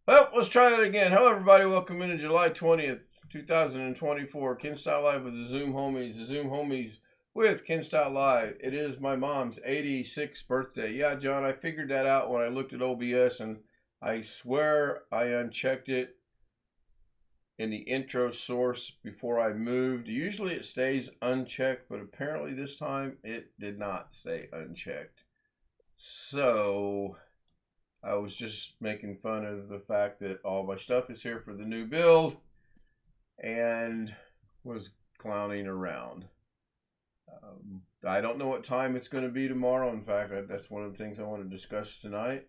Well, let's try it again. Hello, everybody. Welcome into July 20th, 2024. Ken Style Live with the Zoom Homies. The Zoom Homies with Ken Style Live. It is my mom's 86th birthday. Yeah, John, I figured that out when I looked at OBS, and I swear I unchecked it in the intro source before I moved. Usually it stays unchecked, but apparently this time it did not stay unchecked. So I was just making fun of the fact that all my stuff is here for the new build and was clowning around. I don't know what time it's going to be tomorrow. In fact, that's one of the things I want to discuss tonight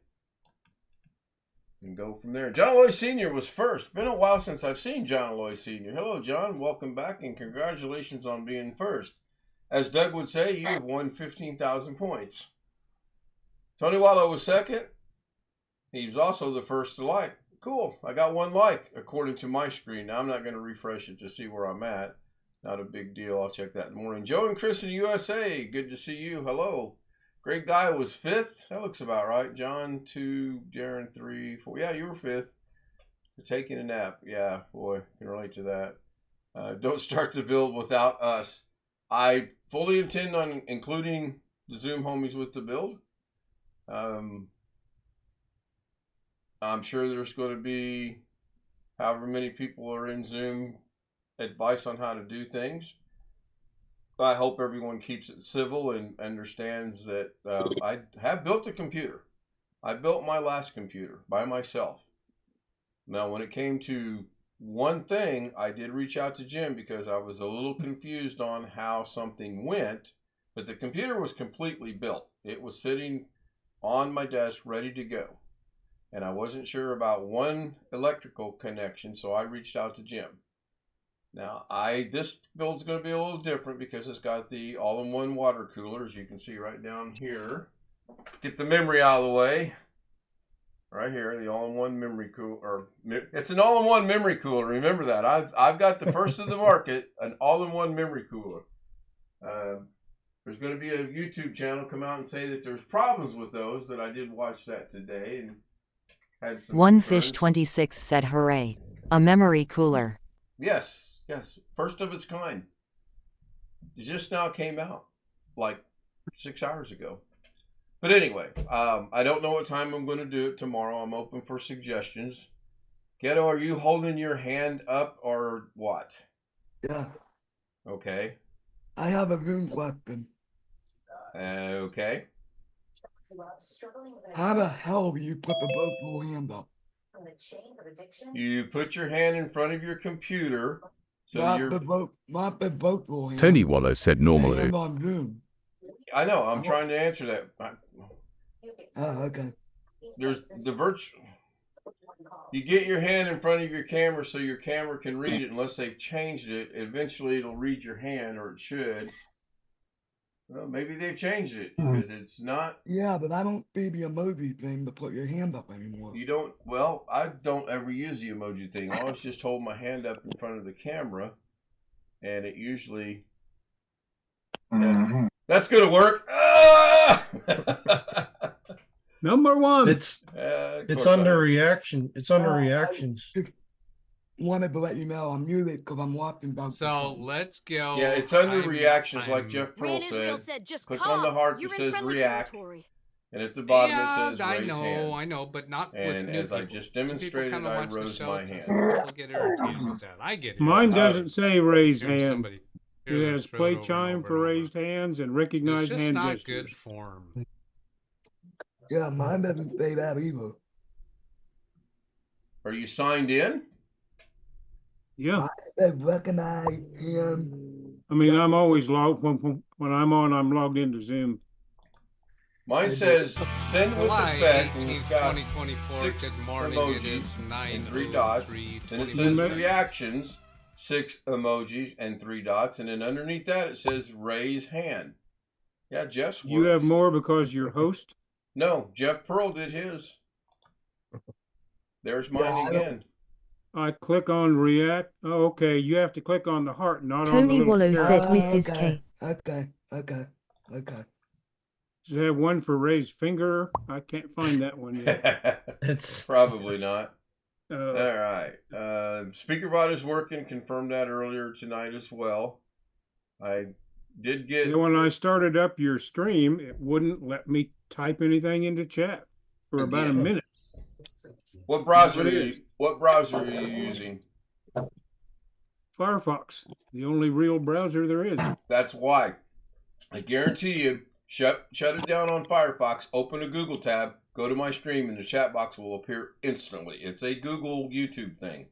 and go from there. John Loy Sr. was first. Been a while since I've seen John Loy Sr. Hello, John. Welcome back and congratulations on being first. As Doug would say, you have won 15,000 points. Tony Wallow was second. He was also the first to like. Cool. I got one like according to my screen. Now I'm not going to refresh it to see where I'm at. Not a big deal. I'll check that in the morning. Joe and Chris in the USA. Good to see you. Hello. Greg Guy was fifth. That looks about right. John 2, Darren 3, 4. Yeah, you were fifth. You're taking a nap. Yeah, boy, can relate to that. Don't start the build without us. I fully intend on including the Zoom homies with the build. I'm sure there's going to be however many people are in Zoom advice on how to do things. I hope everyone keeps it civil and understands that I have built a computer. I built my last computer by myself. Now, when it came to one thing, I did reach out to Jim because I was a little confused on how something went, but the computer was completely built. It was sitting on my desk ready to go. And I wasn't sure about one electrical connection, so I reached out to Jim. Now, this build's going to be a little different because it's got the all-in-one water cooler, as you can see right down here. Get the memory out of the way. Right here, the all-in-one memory cooler. It's an all-in-one memory cooler. Remember that. I've got the first of the market, an all-in-one memory cooler. There's going to be a YouTube channel come out and say that there's problems with those. That I did watch that today and had some One concerns. Fish 26 said hooray. A memory cooler. Yes. First of its kind. It just now came out, like 6 hours ago. But anyway, I don't know what time I'm going to do it tomorrow. I'm open for suggestions. Ghetto, are you holding your hand up or what? Yeah. Okay. I have a room weapon. Okay. How the hell do you put the both your hand up? You put your hand in front of your computer. So not the both your hands. Tony Wallow said normally. On Zoom. I know. I'm trying to answer that. Oh, okay. There's the virtual. You get your hand in front of your camera so your camera can read it. Unless they've changed it, eventually it'll read your hand, or it should. Well, maybe they've changed it because it's not. Yeah, but I don't see the emoji thing to put your hand up anymore. You don't. Well, I don't ever use the emoji thing. I always just hold my hand up in front of the camera, and it usually. That's gonna work. Ah! Number one. It's under reaction. It's under reactions. Wanted to let you know I'm muted because I'm watching. So let's go. Yeah, it's under reactions, like Jeff Pearl said. Click on the heart that says react, and at the bottom it says raise hand. I know, but not and with new as I just demonstrated, I rose my hand. People get irritated with that. I get it. Mine doesn't say raise hand. Somebody. It has play chime for raised hands and recognize it's just hand not gestures. good form. Yeah, mine doesn't say that either. Are you signed in? Yeah. I recognize him. I mean, I'm always logged when I'm on. I'm logged into Zoom. Mine says send with effect, and it's got 2024. 6 Good morning. emojis and 3 dots. Then it says reactions, 6 emojis and 3 dots, and then underneath that it says raise hand. Yeah, Jeff's works. You have more because you're host? No, Jeff Pearl did his. There's mine again. I click on react. Oh, okay. You have to click on the heart, not on the Tony little Wallow said carrot. Mrs. K. Okay. Does it have one for raised finger? I can't find that one yet. It's probably not. All right. SpeakerBot is working. Confirmed that earlier tonight as well. I did get. When I started up your stream, it wouldn't let me type anything into chat for about a Again. minute. What browser? What Are is? you, what browser are you using? Firefox, the only real browser there is. That's why. I guarantee you, shut it down on Firefox, open a Google tab, go to my stream, and the chat box will appear instantly. It's a Google YouTube thing.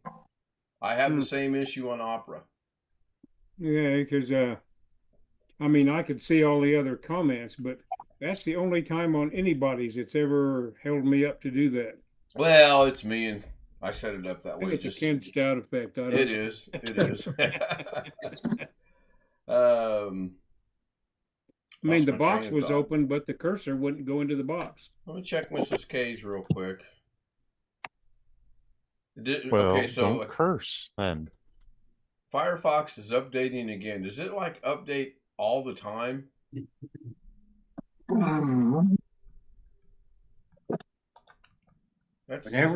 I have the same issue on Opera. Yeah, because I mean, I could see all the other comments, but that's the only time on anybody's it's ever held me up to do that. Well, it's me, and I set it up that I way. think it's a Ken Stout effect. It is. It is. I mean, the box was open, but the cursor wouldn't go into the box. Let me check Mrs. K's real quick. Okay, so don't curse then. Firefox is updating again. Does it like update all the time? Whenever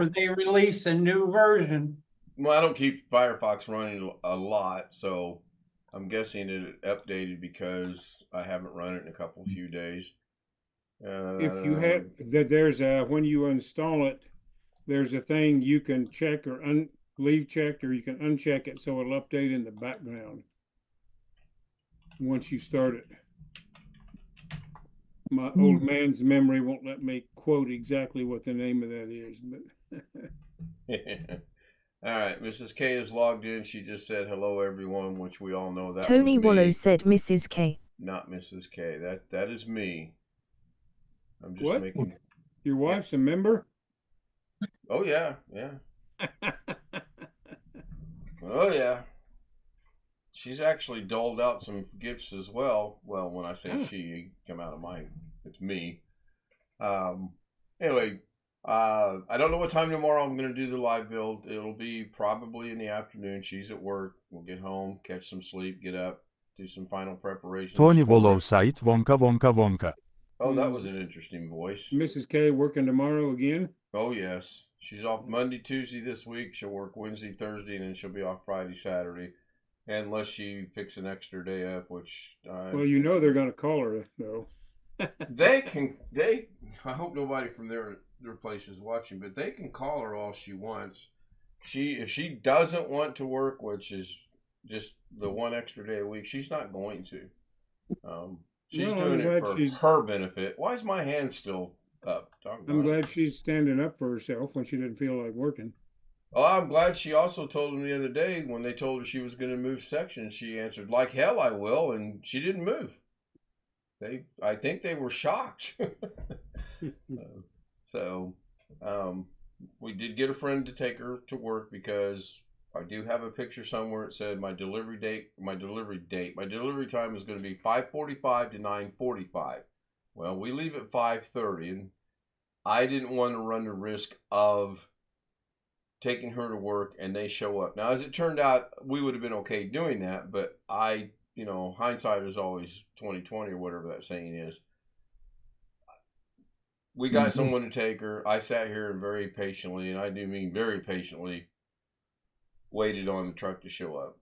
they release a new version. Well, I don't keep Firefox running a lot, so I'm guessing it updated because I haven't run it in a few days. If you had, there's a, when you install it, there's a thing you can check or leave checked, or you can uncheck it so it'll update in the background once you start it. My old man's memory won't let me quote exactly what the name of that is, but. All right, Mrs. K is logged in. She just said hello, everyone, which we all know that. Tony Wallow said Mrs. K. Not Mrs. K. That is me. I'm just what? making. Your wife's a member? Oh yeah, yeah. Oh yeah. She's actually doled out some gifts as well. Well, when I say she, come out of mine. It's me. Anyway, I don't know what time tomorrow I'm going to do the live build. It'll be probably in the afternoon. She's at work. We'll get home, catch some sleep, get up, do some final preparations. Tony Wallow site Wonka Wonka Wonka. Oh, that was an interesting voice. Mrs. K working tomorrow again? Oh, yes. She's off Monday, Tuesday this week. She'll work Wednesday, Thursday, and then she'll be off Friday, Saturday. Unless she picks an extra day up, which... well, you know they're going to call her, though. I hope nobody from their place is watching, but they can call her all she wants. If she doesn't want to work, which is just the one extra day a week, she's not going to. She's doing it for her benefit. Why is my hand still up? I'm glad she's standing up for herself when she doesn't feel like working. Oh, I'm glad she also told him the other day when they told her she was going to move sections, she answered, like hell I will, and she didn't move. I think they were shocked. We did get a friend to take her to work because I do have a picture somewhere. It said my delivery time is going to be 5:45 to 9:45. Well, we leave at 5:30, and I didn't want to run the risk of taking her to work and they show up. Now, as it turned out, we would have been okay doing that, but hindsight is always 20/20 or whatever that saying is. We got someone to take her. I sat here and very patiently, and I do mean very patiently, waited on the truck to show up.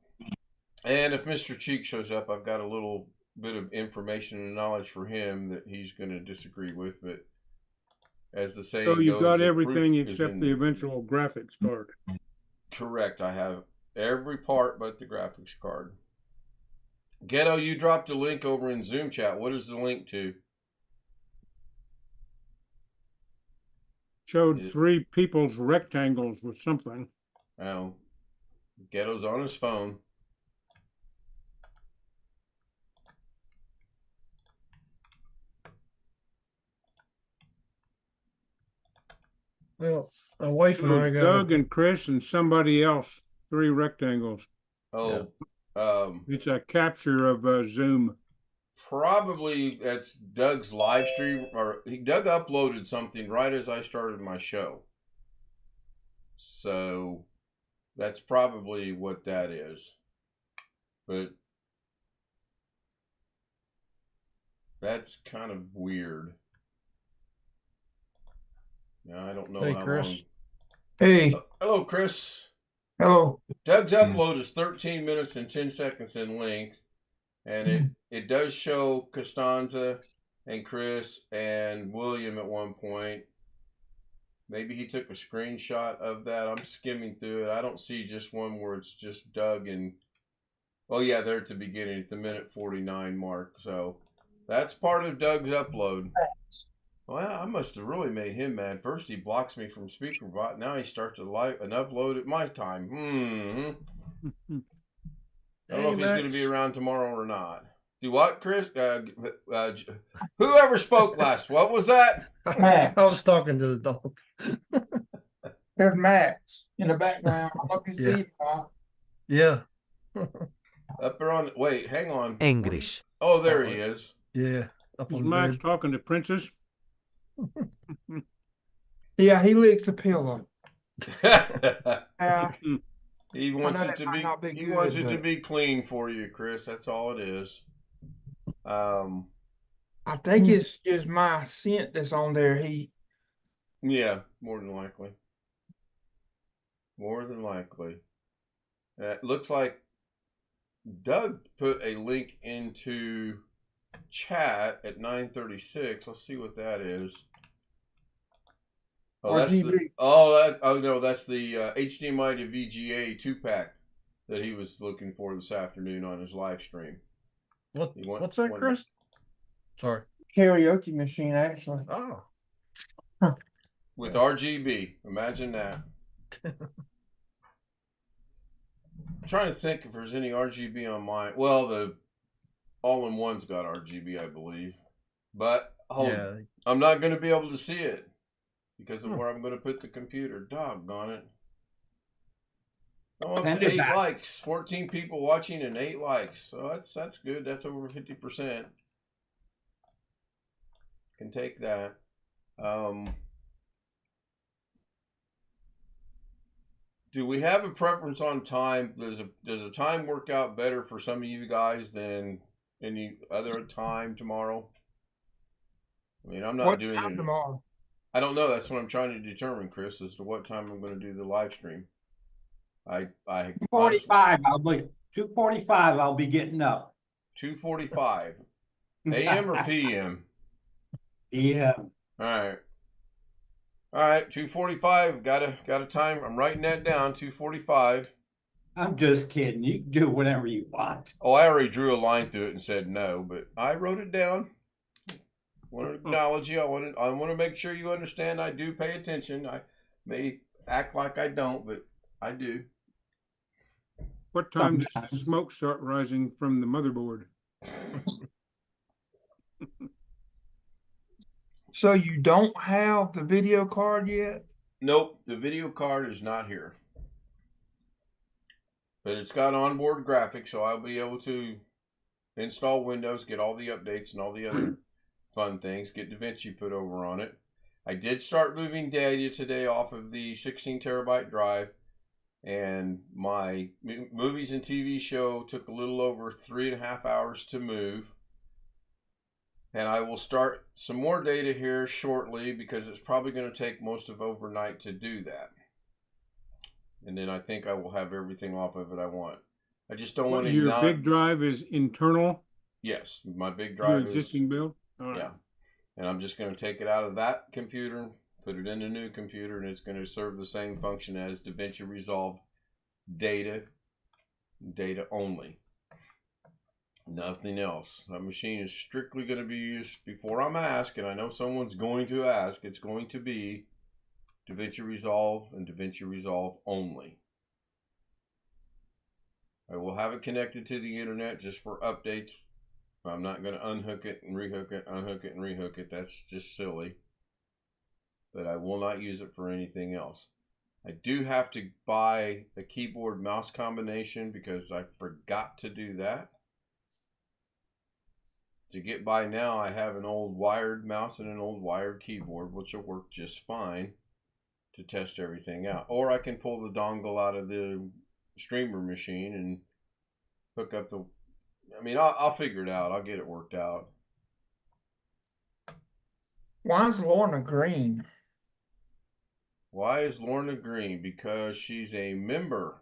And if Mr. Cheek shows up, I've got a little bit of information and knowledge for him that he's going to disagree with, but as the saying goes... So you got everything except the eventual graphics card. Correct. I have every part but the graphics card. Ghetto, you dropped a link over in Zoom chat. What is the link to? Showed three people's rectangles with something. Oh, Ghetto's on his phone. Well, my wife and I got Doug and Chris and somebody else. 3 rectangles. Oh, it's a capture of Zoom. Probably that's Doug's live stream, or Doug uploaded something right as I started my show. So that's probably what that is. But that's kind of weird. Now I don't know hey, how Chris. long. Hey, Hello, Chris. hello. Doug's upload is 13 minutes and 10 seconds in length, and it does show Costanza and Chris and William at one point. Maybe he took a screenshot of that. I'm skimming through it. I don't see just one where it's just Doug and... Oh, yeah, there at the beginning, at the minute 49 mark. So that's part of Doug's upload. Well, I must have really made him mad. First, he blocks me from SpeakerBot. Now he starts an upload at my time. I don't know if he's going to be around tomorrow or not. Do what, Chris? Whoever spoke last, what was that? I was talking to the dog. There's Max in the background. I hope you see him. Yeah. Up there on... Wait, hang on. Engrish. Oh, there he is. Yeah. Up Was on Max bed. talking to Princess? Yeah, he licks the pillow. He wants know it that to might be. not be He good, wants it to but- be clean for you, Chris. That's all it is. I think it's just my scent that's on there. Yeah, more than likely. More than likely. It looks like Doug put a link into chat at 9:36. Let's see what that is. Oh, that's RGB. no, that's the HDMI to VGA 2-pack that he was looking for this afternoon on his live stream. What's that, Chris? Sorry. Karaoke machine, actually. Oh. With RGB. Imagine that. I'm trying to think if there's any RGB on mine. Well, the all-in-one's got RGB, I believe. But I'm not going to be able to see it because of where I'm going to put the computer. Doggone it. I'm up to 8 likes. 14 people watching and 8 likes. So that's good. That's over 50%. Can take that. Do we have a preference on time? Does a time work out better for some of you guys than any other time tomorrow? I mean, I'm not What doing time it tomorrow? I don't know. That's what I'm trying to determine, Chris, as to what time I'm going to do the live stream. 2:45. I'll be 2:45. I'll be getting up. 2:45 a.m. or p.m. Yeah. All right. 2:45. Got a time. I'm writing that down. 2:45. I'm just kidding. You can do whatever you want. Oh, I already drew a line through it and said no, but I wrote it down. I want to acknowledge you. I want to make sure you understand. I do pay attention. I may act like I don't, but I do. What time does the smoke start rising from the motherboard? So you don't have the video card yet? Nope, the video card is not here. But it's got onboard graphics, so I'll be able to install Windows, get all the updates and all the other fun things, get DaVinci put over on it. I did start moving data today off of the 16 terabyte drive, and my movies and TV show took a little over 3.5 hours to move. And I will start some more data here shortly because it's probably going to take most of overnight to do that. And then I think I will have everything off of it I want. I just don't want to... Your big drive is internal? Yes, my big drive your existing build? All right. Yeah. And I'm just going to take it out of that computer, put it in a new computer, and it's going to serve the same function as DaVinci Resolve data only. Nothing else. That machine is strictly going to be used before I'm asked, and I know someone's going to ask, it's going to be DaVinci Resolve and DaVinci Resolve only. I will have it connected to the internet just for updates. I'm not going to unhook it and rehook it, unhook it and rehook it. That's just silly. But I will not use it for anything else. I do have to buy a keyboard mouse combination because I forgot to do that. To get by now, I have an old wired mouse and an old wired keyboard, which will work just fine to test everything out. Or I can pull the dongle out of the streamer machine and hook up the... I mean, I'll figure it out. I'll get it worked out. Why is Lorna green? Why is Lorna green? Because she's a member.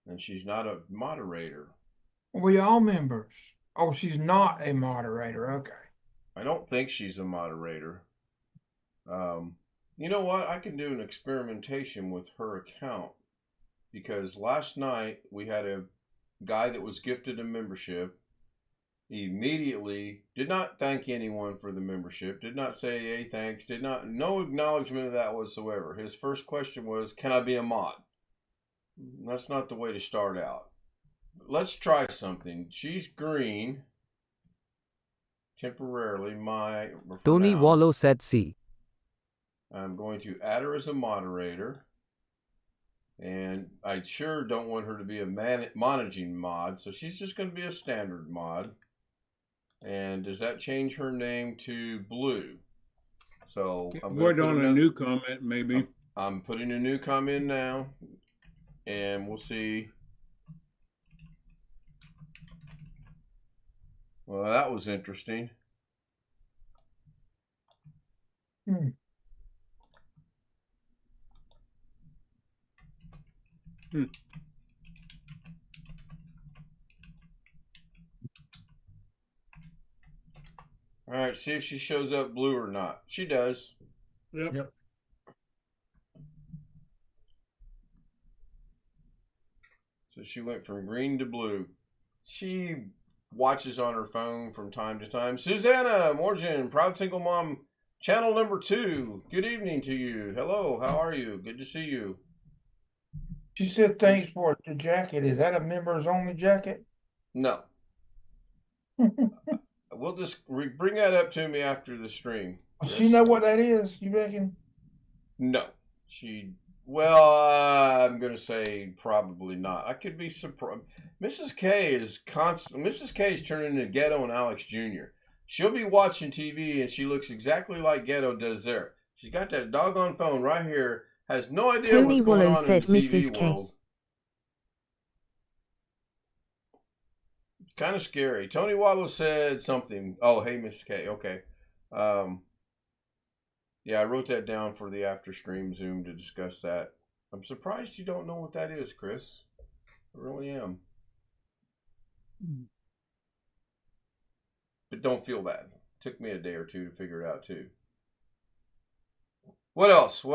And she's not a moderator. We all members. Oh, she's not a moderator. Okay. I don't think she's a moderator. You know what? I can do an experimentation with her account. Because last night we had a guy that was gifted a membership. He immediately did not thank anyone for the membership, did not say, hey, thanks, no acknowledgement of that whatsoever. His first question was, can I be a mod? That's not the way to start out. Let's try something. She's green. Temporarily, Tony Wallow said C. I'm going to add her as a moderator. And I sure don't want her to be a managing mod, so she's just going to be a standard mod. And does that change her name to Blue? So I'm going to put on a new comment, maybe. I'm putting a new comment now, and we'll see. Well, that was interesting. All right, see if she shows up blue or not. She does. Yep. So she went from green to blue. She watches on her phone from time to time. Susanna Morgan, proud single mom, channel number 2. Good evening to you. Hello, how are you? Good to see you. She said thanks for the jacket. Is that a members only jacket? No. We'll just bring that up to me after the stream. Does she know what that is, you reckon? No. I'm going to say probably not. I could be surprised. Mrs. K is constant. Mrs. K is turning into Ghetto and Alex Jr. She'll be watching TV and she looks exactly like Ghetto does there. She's got that doggone phone right here. Has no idea Tony what's going Wallow on said in the Mrs. TV K. world. Kind of scary. Tony Wallow said something. Oh, hey, Mrs. K. Okay. Yeah, I wrote that down for the after stream Zoom to discuss that. I'm surprised you don't know what that is, Chris. I really am. But don't feel bad. It took me a day or two to figure it out, too. What else? I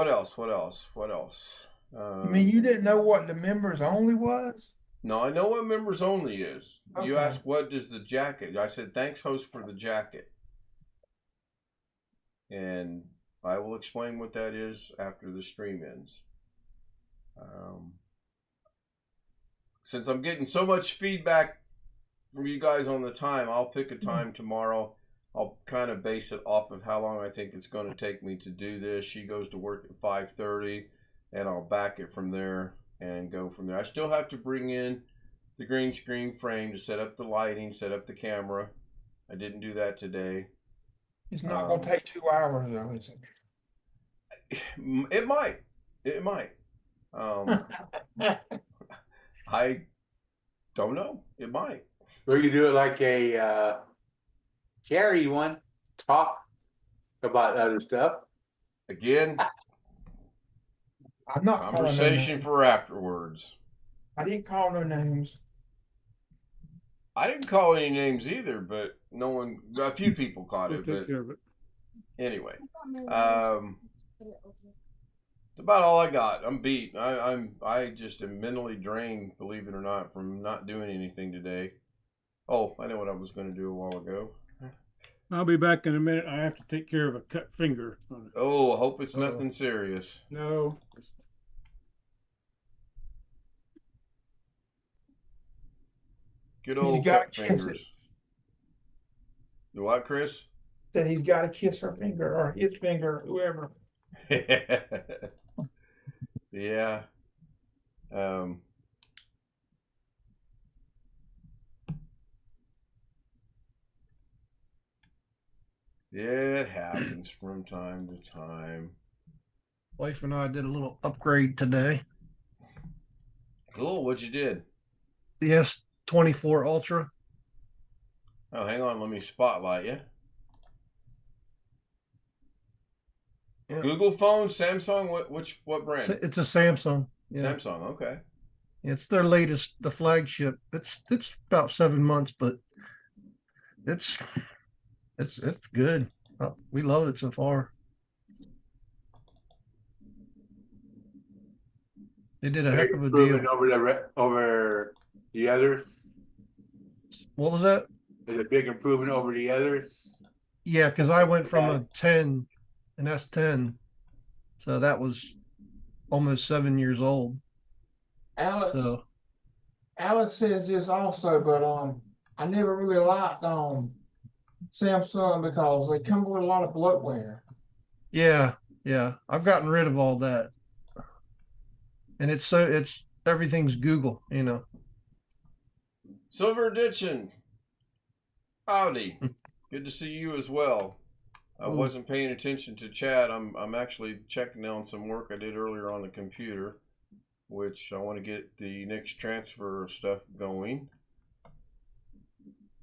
mean, you didn't know what the members only was? No, I know what members only is. Okay. You asked, what is the jacket? I said, thanks, host, for the jacket. And I will explain what that is after the stream ends. Since I'm getting so much feedback from you guys on the time, I'll pick a time tomorrow. I'll kind of base it off of how long I think it's going to take me to do this. She goes to work at 5:30, and I'll back it from there and go from there. I still have to bring in the green screen frame to set up the lighting, set up the camera. I didn't do that today. It's not going to take 2 hours, though, is it? It might. It might. I don't know. It might. Or you do it like a Carrie one, talk about other stuff. Again, I'm not conversation for afterwards. I didn't call no names. I didn't call any names either, but a few people caught it. But anyway, it's about all I got. I'm beat. I just am mentally drained, believe it or not, from not doing anything today. Oh, I know what I was going to do a while ago. I'll be back in a minute. I have to take care of a cut finger. Oh, I hope it's nothing serious. No. Good old cut fingers. You what, Chris? That he's got to kiss her finger or his finger, whoever. Yeah. Yeah, it happens from time to time. Wife and I did a little upgrade today. Cool. What you did? The S24 Ultra. Oh, hang on. Let me spotlight you. Yeah. Google phone, Samsung, what brand? It's a Samsung. Yeah. Samsung, okay. It's their latest, the flagship. It's about 7 months, but it's good. We love it so far. They did a heck of a deal over the others. What was that? Is a big improvement over the others. Yeah, because I went from a 10, an S10, so that was almost 7 years old. Alex says this also, but I never really liked Samsung because they come with a lot of bloatware. Yeah, I've gotten rid of all that, and it's everything's Google, you know. Silver Ditchin, howdy. Good to see you as well. I wasn't paying attention to chat. I'm actually checking on some work I did earlier on the computer, which I want to get the next transfer stuff going.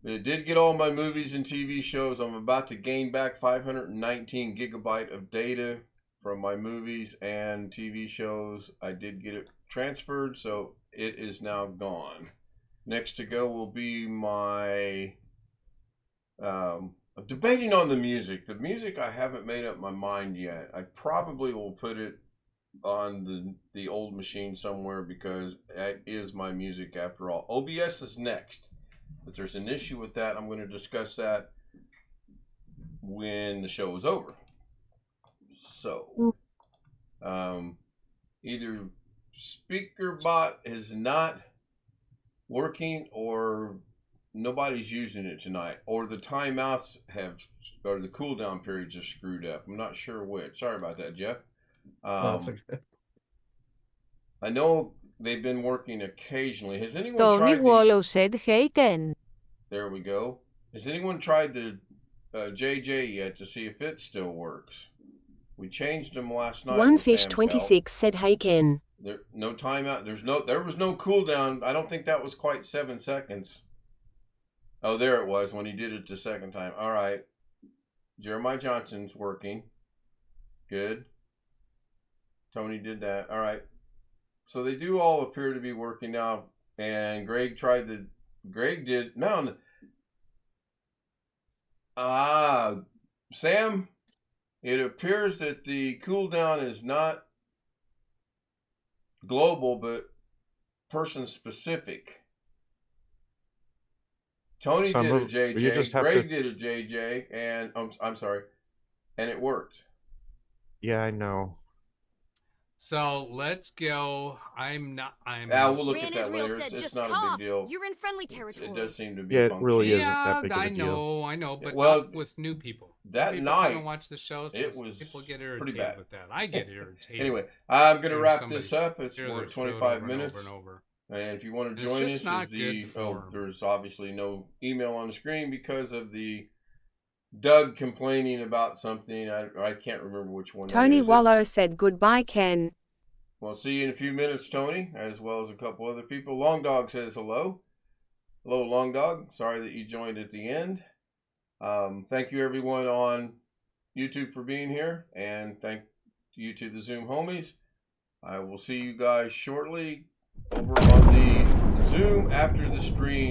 It did get all my movies and TV shows. I'm about to gain back 519 gigabyte of data from my movies and TV shows. I did get it transferred, so it is now gone. Next to go will be my I'm debating on the music. The music, I haven't made up my mind yet. I probably will put it on the old machine somewhere because that is my music after all. OBS is next, but there's an issue with that. I'm going to discuss that when the show is over. So, either SpeakerBot is not working or nobody's using it tonight, or the timeouts or the cooldown periods are screwed up. I'm not sure which. Sorry about that, Jeff. I know they've been working occasionally. Has anyone tried Wallow said hey Ken. There we go. Has anyone tried the JJ yet to see if it still works? We changed them last night. One Fish 26 said hey Ken. No timeout. There was no cooldown. I don't think that was quite 7 seconds. Oh, there it was when he did it the second time. All right. Jeremiah Johnson's working. Good. Tony did that. All right. So they do all appear to be working now. And Greg did. No. Sam, it appears that the cooldown is not global, but person specific. Tony did a JJ, Greg did a JJ, and I'm sorry, and it worked. Yeah, I know. So let's go. We'll look at that later. It's not a big deal. You're in friendly territory. It does seem to be. Yeah, it really isn't that big of a I deal. know, but well, not with new people. That people night, haven't watched the show. It was people get irritated pretty bad with that. I get irritated. Anyway, I'm going to wrap this up. It's 25 minutes. And if you want to join us, there's obviously no email on the screen because of the Doug complaining about something. I can't remember which one. Tony Wallow said goodbye, Ken. Well, see you in a few minutes, Tony, as well as a couple other people. Long Dog says hello. Hello, Long Dog. Sorry that you joined at the end. Thank you, everyone on YouTube for being here, and thank you to the Zoom homies. I will see you guys shortly over on the Zoom after the stream.